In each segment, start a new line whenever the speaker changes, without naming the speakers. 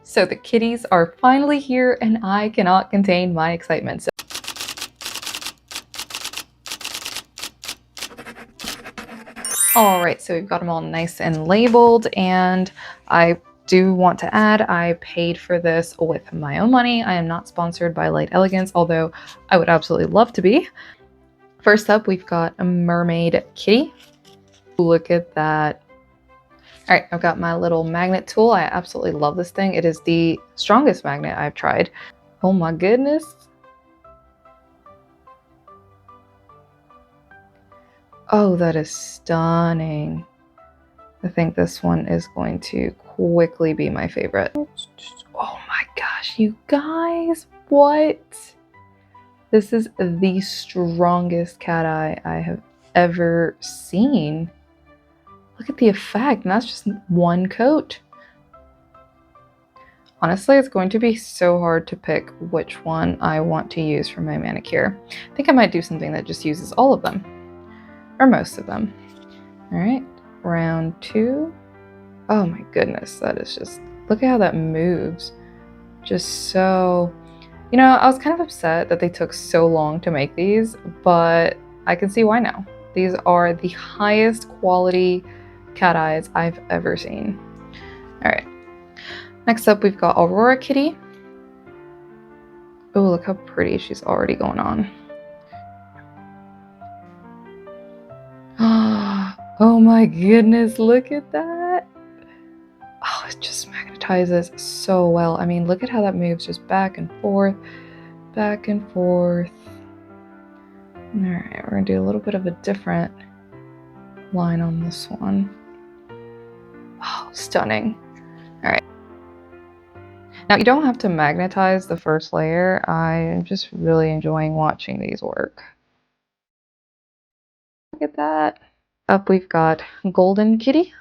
So the kitties are finally here and I cannot contain my excitement. Alright, so we've got them all nice and labeled, and I do want to add, I paid for this with my own money. I am not sponsored by Light Elegance, although I would absolutely love to be. First up, we've got a mermaid kitty. Look at that. Alright, I've got my little magnet tool. I absolutely love this thing. It is the strongest magnet I've tried. Oh my goodness. Oh, that is stunning. I think this one is going to quickly be my favorite. Oh my gosh, you guys, what? This is the strongest cat eye I have ever seen. Look at the effect, and that's just one coat. Honestly, it's going to be so hard to pick which one I want to use for my manicure. I think I might do something that just uses all of them, or most of them. All right, round 2. Oh my goodness, that is just, look at how that moves. Just so, you know, I was kind of upset that they took so long to make these, but I can see why now. These are the highest quality cat eyes I've ever seen. All right, next up we've got Aurora Kitty. Oh, look how pretty she's already going on. Oh my goodness, look at that. Oh, it just magnetizes so well. I mean, look at how that moves just back and forth, back and forth. All right, we're gonna do a little bit of a different line on this one. Oh, stunning. All right. Now, you don't have to magnetize the first layer. I'm just really enjoying watching these work. Look at that. Up we've got Golden Kitty.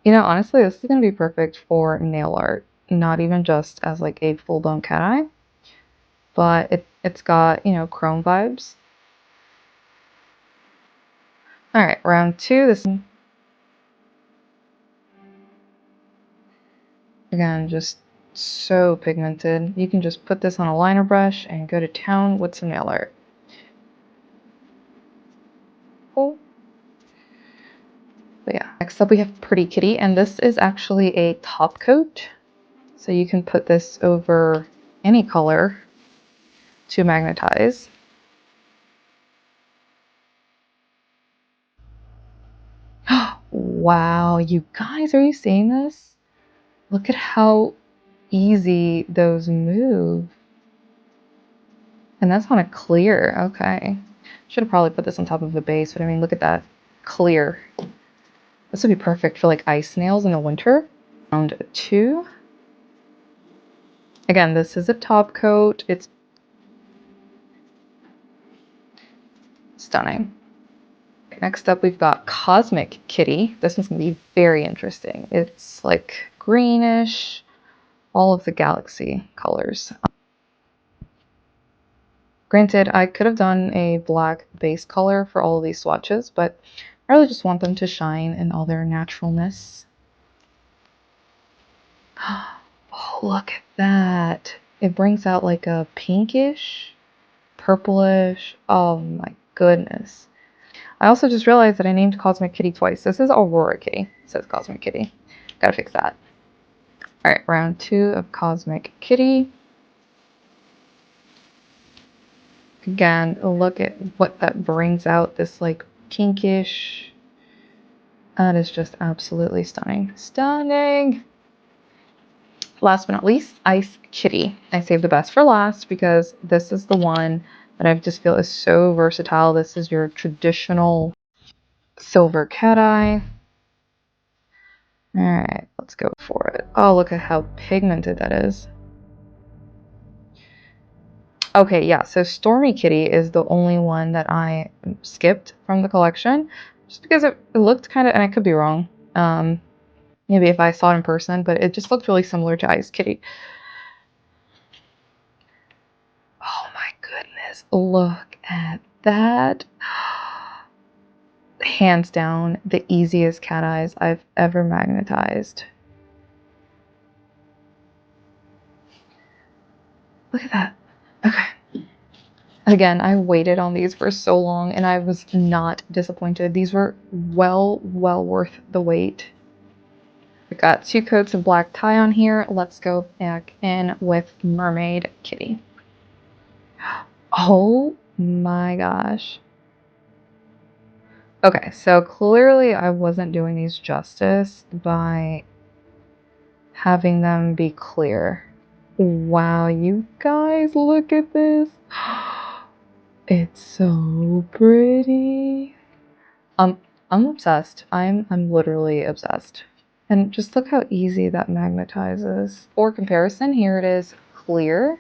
You know, honestly, this is going to be perfect for nail art. Not even just as like a full-blown cat eye, but it's got, you know, chrome vibes. All right, round 2. This again, just so pigmented. You can just put this on a liner brush and go to town with some nail art. Cool. But yeah, next up we have Pretty Kitty, and this is actually a top coat. So you can put this over any color to magnetize. Wow, you guys, are you seeing this? Look at how easy those move. And that's on a clear. Okay. Should have probably put this on top of a base, but I mean, look at that. Clear. This would be perfect for like ice nails in the winter. Round 2. Again, this is a top coat. It's stunning. Next up, we've got Cosmic Kitty. This one's going to be very interesting. It's like greenish, all of the galaxy colors. Granted, I could have done a black base color for all of these swatches, but I really just want them to shine in all their naturalness. Oh, look at that. It brings out like a pinkish, purplish. Oh my goodness. I also just realized that I named Cosmic Kitty twice. This is Aurora Kitty. It says Cosmic Kitty. Gotta fix that. Alright, round 2 of Cosmic Kitty. Again, look at what that brings out. This like pinkish. That is just absolutely stunning. Stunning! Last but not least, Ice Kitty. I saved the best for last because this is the one that I just feel is so versatile. This is your traditional silver cat eye. Alright, let's go for it. Oh, look at how pigmented that is. Okay, yeah, so Stormy Kitty is the only one that I skipped from the collection. Just because it looked kind of, and I could be wrong, maybe if I saw it in person, but it just looked really similar to Ice Kitty. Oh my goodness, look at that. Hands down, the easiest cat eyes I've ever magnetized. Look at that. Okay. Again, I waited on these for so long and I was not disappointed. These were well worth the wait. We've got 2 coats of black tie on here. Let's go back in with Mermaid Kitty. Oh my gosh. Okay, so clearly I wasn't doing these justice by having them be clear. Wow, you guys, look at this. It's so pretty. I'm obsessed. I'm literally obsessed. And just look how easy that magnetizes. For comparison, here it is clear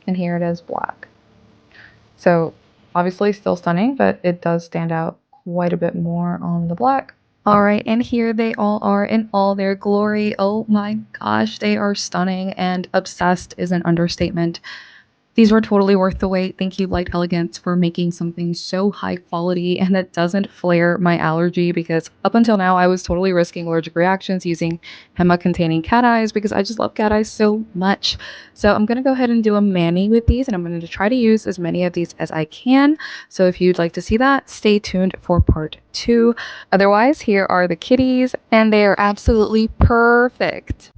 and here it is black. So obviously still stunning, but it does stand out quite a bit more on the black. All right, and here they all are in all their glory. Oh my gosh, they are stunning, and obsessed is an understatement. These were totally worth the wait. Thank you, Light Elegance, for making something so high quality and that doesn't flare my allergy, because up until now, I was totally risking allergic reactions using HEMA containing CATEYES because I just love CATEYES so much. So I'm going to go ahead and do a mani with these, and I'm going to try to use as many of these as I can. So if you'd like to see that, stay tuned for part 2. Otherwise, here are the kitties, and they are absolutely perfect.